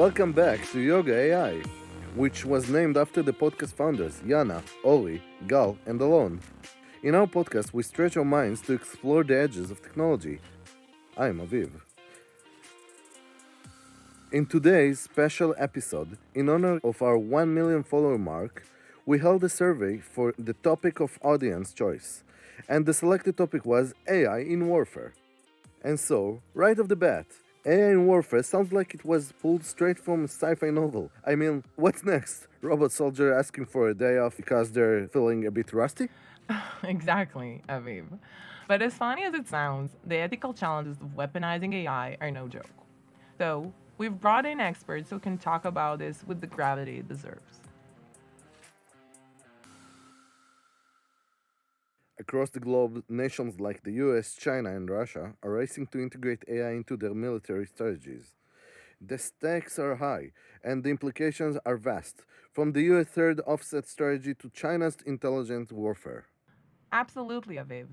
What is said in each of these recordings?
Welcome back to Yoga AI, which was named after the podcast founders Yana, Ori, Gal, and Alon. In our podcast, we stretch our minds to explore the edges of technology. I'm Aviv. In today's special episode, in honor of our 1 million follower mark, we held a survey for the topic of audience choice, and the selected topic was AI in warfare. And so, right off the bat, AI in warfare sounds like it was pulled straight from a sci-fi novel. I mean, what's next? Robot soldier asking for a day off because they're feeling a bit rusty? Exactly, Aviv. But as funny as it sounds, the ethical challenges of weaponizing AI are no joke. So, we've brought in experts who can talk about this with the gravity it deserves. Across the globe, nations like the US, China, and Russia are racing to integrate AI into their military strategies. The stakes are high, and the implications are vast, from the US third offset strategy to China's intelligent warfare. Absolutely, Aviv.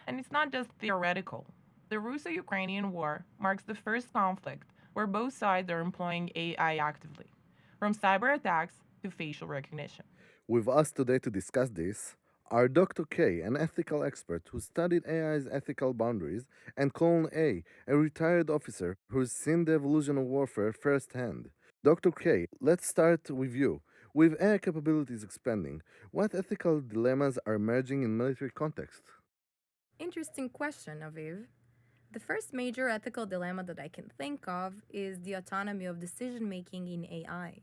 And it's not just theoretical. The Russo Ukrainian war marks the first conflict where both sides are employing AI actively, from cyber attacks to facial recognition. With us today to discuss this are Dr. K, an ethical expert who studied AI's ethical boundaries, and Colin A retired officer who's seen the evolution of warfare firsthand. Dr. K, let's start with you. With AI capabilities expanding, what ethical dilemmas are emerging in military context? Interesting question, Aviv. The first major ethical dilemma that I can think of is the autonomy of decision making in AI.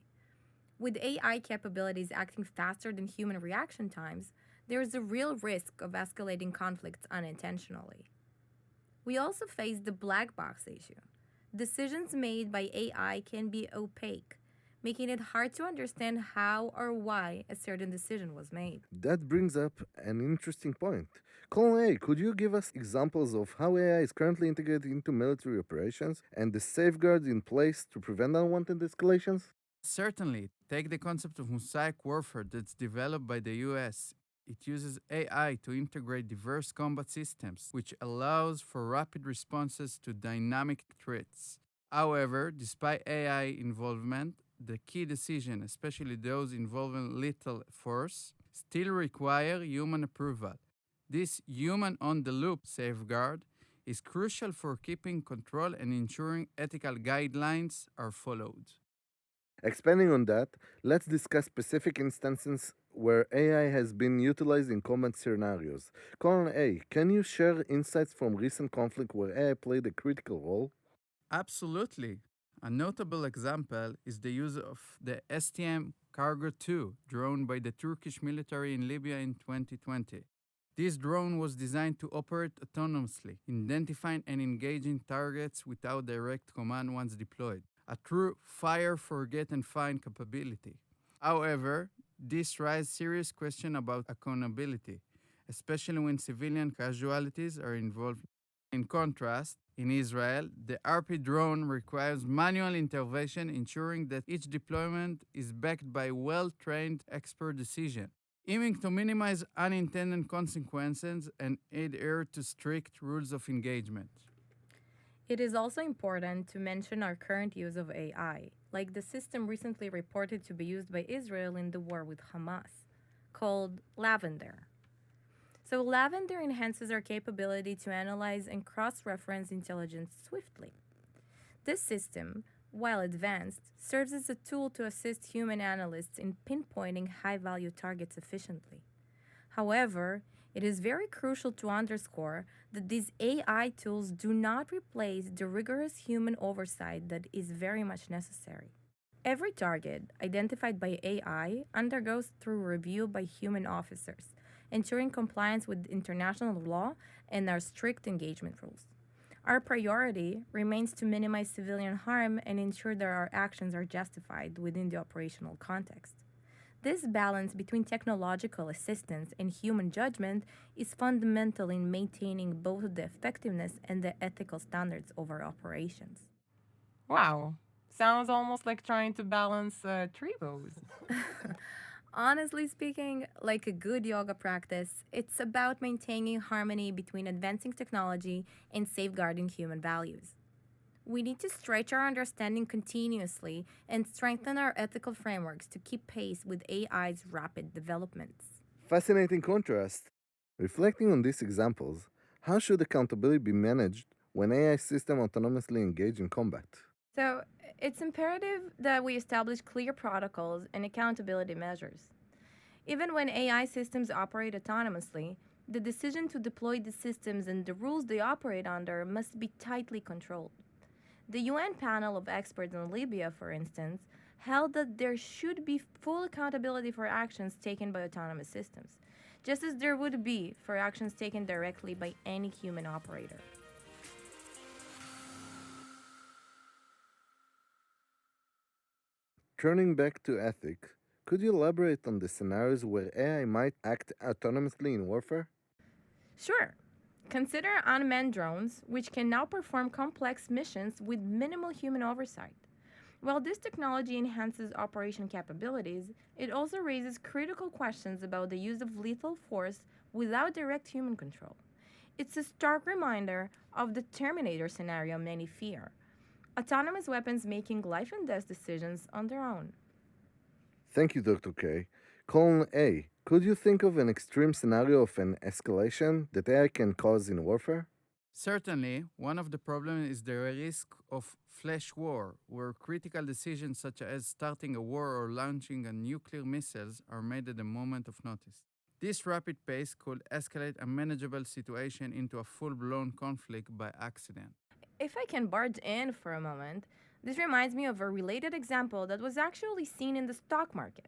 With AI capabilities acting faster than human reaction times, there is a real risk of escalating conflicts unintentionally. We also face the black box issue. Decisions made by AI can be opaque, making it hard to understand how or why a certain decision was made. That brings up an interesting point. Colin A, could you give us examples of how AI is currently integrated into military operations and the safeguards in place to prevent unwanted escalations? Certainly, take the concept of mosaic warfare that's developed by the US. It uses AI to integrate diverse combat systems, which allows for rapid responses to dynamic threats. However, despite AI involvement, the key decisions, especially those involving lethal force, still require human approval. This human on the loop safeguard is crucial for keeping control and ensuring ethical guidelines are followed. Expanding on that, let's discuss specific instances where AI has been utilized in combat scenarios. Colin A, can you share insights from recent conflict where AI played a critical role? Absolutely. A notable example is the use of the STM Cargo 2 drone by the Turkish military in Libya in 2020. This drone was designed to operate autonomously, identifying and engaging targets without direct command once deployed, a true fire, forget, and find capability. However, this raises serious questions about accountability, especially when civilian casualties are involved. In contrast, in Israel, the RP drone requires manual intervention, ensuring that each deployment is backed by well trained expert decision, aiming to minimize unintended consequences and adhere to strict rules of engagement. It is also important to mention our current use of AI, like the system recently reported to be used by Israel in the war with Hamas, called Lavender. So, Lavender enhances our capability to analyze and cross reference intelligence swiftly. This system, while advanced, serves as a tool to assist human analysts in pinpointing high value targets efficiently. However, it is very crucial to underscore that these AI tools do not replace the rigorous human oversight that is very much necessary. Every target identified by AI undergoes through review by human officers, ensuring compliance with international law and our strict engagement rules. Our priority remains to minimize civilian harm and ensure that our actions are justified within the operational context. This balance between technological assistance and human judgment is fundamental in maintaining both the effectiveness and the ethical standards of our operations. Wow, sounds almost like trying to balance tree bows. Honestly speaking, like a good yoga practice, it's about maintaining harmony between advancing technology and safeguarding human values. We need to stretch our understanding continuously and strengthen our ethical frameworks to keep pace with AI's rapid developments. Fascinating contrast. Reflecting on these examples, how should accountability be managed when AI systems autonomously engage in combat? So, it's imperative that we establish clear protocols and accountability measures. Even when AI systems operate autonomously, the decision to deploy the systems and the rules they operate under must be tightly controlled. The UN panel of experts in Libya, for instance, held that there should be full accountability for actions taken by autonomous systems, just as there would be for actions taken directly by any human operator. Turning back to ethics, could you elaborate on the scenarios where AI might act autonomously in warfare? Sure, consider unmanned drones, which can now perform complex missions with minimal human oversight. While this technology enhances operation capabilities, it also raises critical questions about the use of lethal force without direct human control. It's a stark reminder of the Terminator scenario many fear, autonomous weapons making life and death decisions on their own. Thank you, Dr. K. Colon A. Could you think of an extreme scenario of an escalation that AI can cause in warfare? Certainly, one of the problems is the risk of flash war, where critical decisions such as starting a war or launching a nuclear missiles are made at a moment of notice. This rapid pace could escalate a manageable situation into a full-blown conflict by accident. If I can barge in for a moment, this reminds me of a related example that was actually seen in the stock market.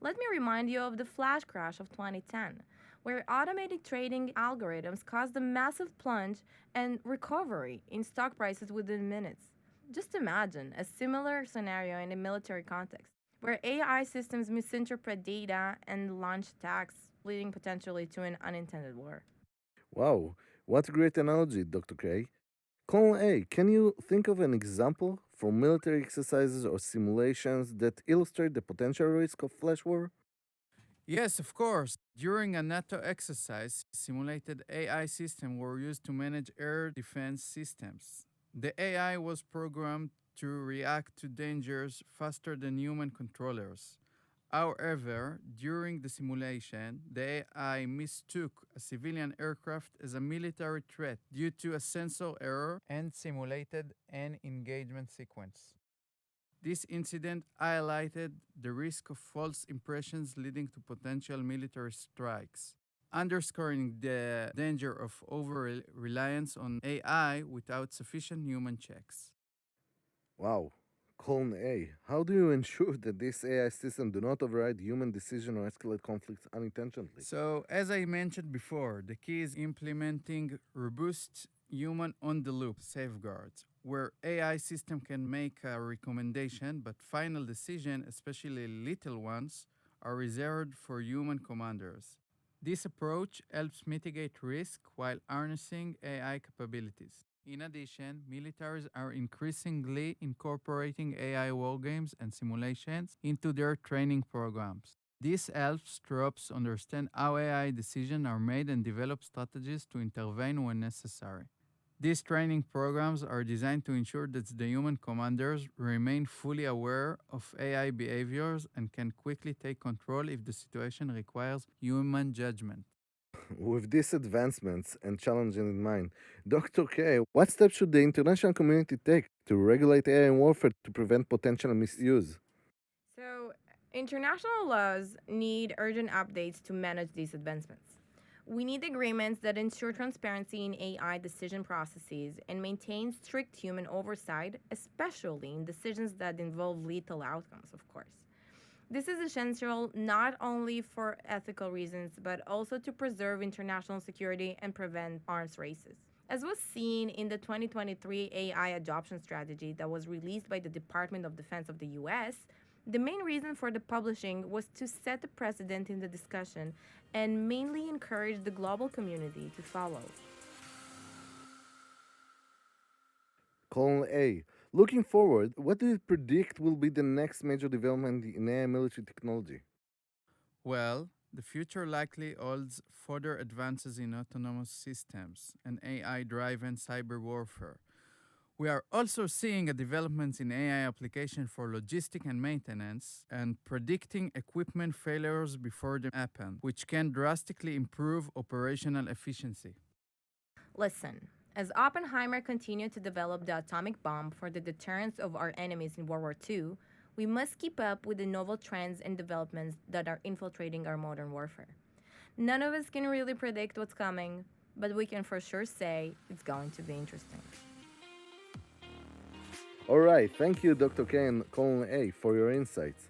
Let me remind you of the flash crash of 2010, where automated trading algorithms caused a massive plunge and recovery in stock prices within minutes. Just imagine a similar scenario in a military context, where AI systems misinterpret data and launch attacks, leading potentially to an unintended war. Wow, what a great analogy, Dr. K. Colon A. Can you think of an example from military exercises or simulations that illustrate the potential risk of flash war? Yes, of course. During a NATO exercise, simulated AI systems were used to manage air defense systems. The AI was programmed to react to dangers faster than human controllers. However, during the simulation, the AI mistook a civilian aircraft as a military threat due to a sensor error and simulated an engagement sequence. This incident highlighted the risk of false impressions leading to potential military strikes, underscoring the danger of over reliance on AI without sufficient human checks. Wow. Colon A. How do you ensure that this AI system do not override human decision or escalate conflicts unintentionally? So, as I mentioned before, the key is implementing robust human on the loop safeguards where AI system can make a recommendation but final decision, especially little ones, are reserved for human commanders. This approach helps mitigate risk while harnessing AI capabilities. In addition, militaries are increasingly incorporating AI wargames and simulations into their training programs. This helps troops understand how AI decisions are made and develop strategies to intervene when necessary. These training programs are designed to ensure that the human commanders remain fully aware of AI behaviors and can quickly take control if the situation requires human judgment. With these advancements and challenges in mind, Dr. K, what steps should the international community take to regulate AI in warfare to prevent potential misuse? So, international laws need urgent updates to manage these advancements. We need agreements that ensure transparency in AI decision processes and maintain strict human oversight, especially in decisions that involve lethal outcomes, of course. This is essential not only for ethical reasons, but also to preserve international security and prevent arms races. As was seen in the 2023 AI adoption strategy that was released by the Department of Defense of the US, the main reason for the publishing was to set a precedent in the discussion and mainly encourage the global community to follow. Colon A. Looking forward, what do you predict will be the next major development in AI military technology? Well, the future likely holds further advances in autonomous systems and AI driven cyber warfare. We are also seeing a developments in AI application for logistic and maintenance and predicting equipment failures before they happen, which can drastically improve operational efficiency. Listen, as Oppenheimer continued to develop the atomic bomb for the deterrence of our enemies in World War II, we must keep up with the novel trends and developments that are infiltrating our modern warfare. None of us can really predict what's coming, but we can for sure say it's going to be interesting. All right, thank you, Dr. K and Colin A, for your insights.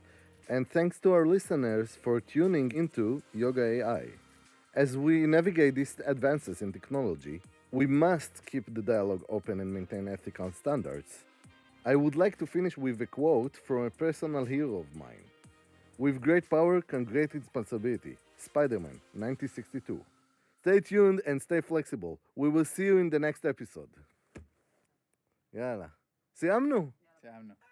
And thanks to our listeners for tuning into Yoga AI. As we navigate these advances in technology, we must keep the dialogue open and maintain ethical standards. I would like to finish with a quote from a personal hero of mine. With great power comes great responsibility. Spider-Man, 1962. Stay tuned and stay flexible. We will see you in the next episode. יאללה. סיימנו. סיימנו.